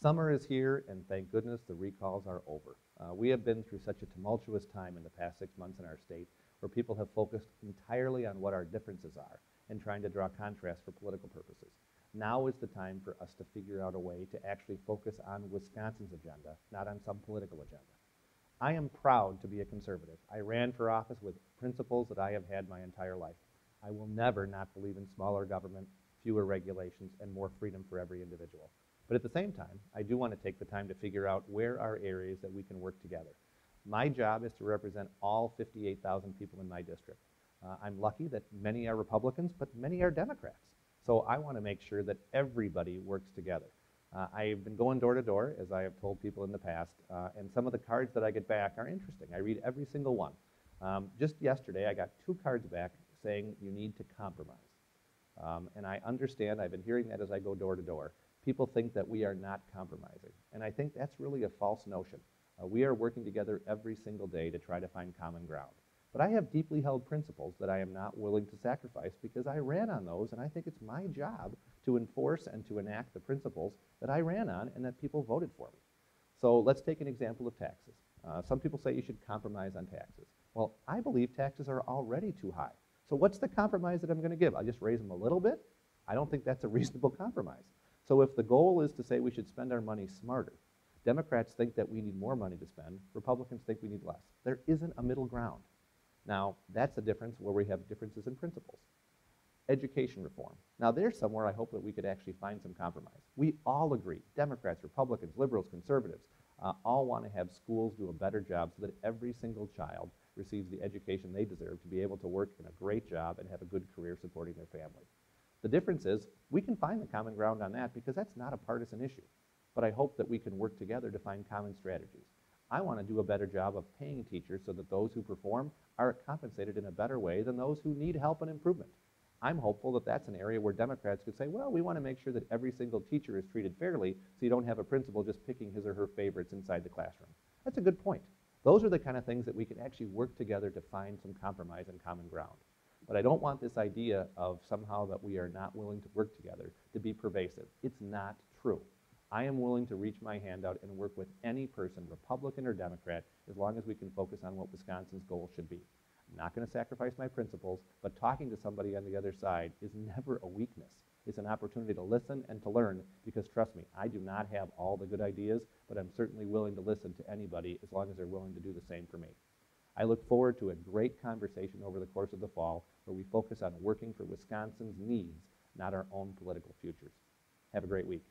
Summer is here, and thank goodness the recalls are over. We have been through such a tumultuous time in the past 6 months in our state where people have focused entirely on what our differences are and trying to draw contrasts for political purposes. Now is the time for us to figure out a way to actually focus on Wisconsin's agenda, not on some political agenda. I am proud to be a conservative. I ran for office with principles that I have had my entire life. I will never not believe in smaller government, fewer regulations, and more freedom for every individual. But at the same time, I do want to take the time to figure out where are areas that we can work together. My job is to represent all 58,000 people in my district. I'm lucky that many are Republicans, but many are Democrats. So I want to make sure that everybody works together. I've been going door to door, as I have told people in the past, and some of the cards that I get back are interesting. I read every single one. Just yesterday, I got 2 cards back saying you need to compromise. And I understand, I've been hearing that as I go door to door. People think that we are not compromising, and I think that's really a false notion. We are working together every single day to try to find common ground. But I have deeply held principles that I am not willing to sacrifice because I ran on those, and I think it's my job to enforce and to enact the principles that I ran on and that people voted for me. So let's take an example of taxes. Some people say you should compromise on taxes. Well, I believe taxes are already too high. So what's the compromise that I'm going to give? I'll just raise them a little bit? I don't think that's a reasonable compromise. So if the goal is to say we should spend our money smarter, Democrats think that we need more money to spend, Republicans think we need less. There isn't a middle ground. Now, that's a difference where we have differences in principles. Education reform. Now, there's somewhere I hope that we could actually find some compromise. We all agree, Democrats, Republicans, liberals, conservatives, all want to have schools do a better job so that every single child receives the education they deserve to be able to work in a great job and have a good career supporting their family. The difference is we can find the common ground on that because that's not a partisan issue. But I hope that we can work together to find common strategies. I want to do a better job of paying teachers so that those who perform are compensated in a better way than those who need help and improvement. I'm hopeful that that's an area where Democrats could say, well, we want to make sure that every single teacher is treated fairly so you don't have a principal just picking his or her favorites inside the classroom. That's a good point. Those are the kind of things that we can actually work together to find some compromise and common ground. But I don't want this idea of somehow that we are not willing to work together to be pervasive. It's not true. I am willing to reach my hand out and work with any person, Republican or Democrat, as long as we can focus on what Wisconsin's goal should be. I'm not going to sacrifice my principles, but talking to somebody on the other side is never a weakness. It's an opportunity to listen and to learn because, trust me, I do not have all the good ideas, but I'm certainly willing to listen to anybody as long as they're willing to do the same for me. I look forward to a great conversation over the course of the fall where we focus on working for Wisconsin's needs, not our own political futures. Have a great week.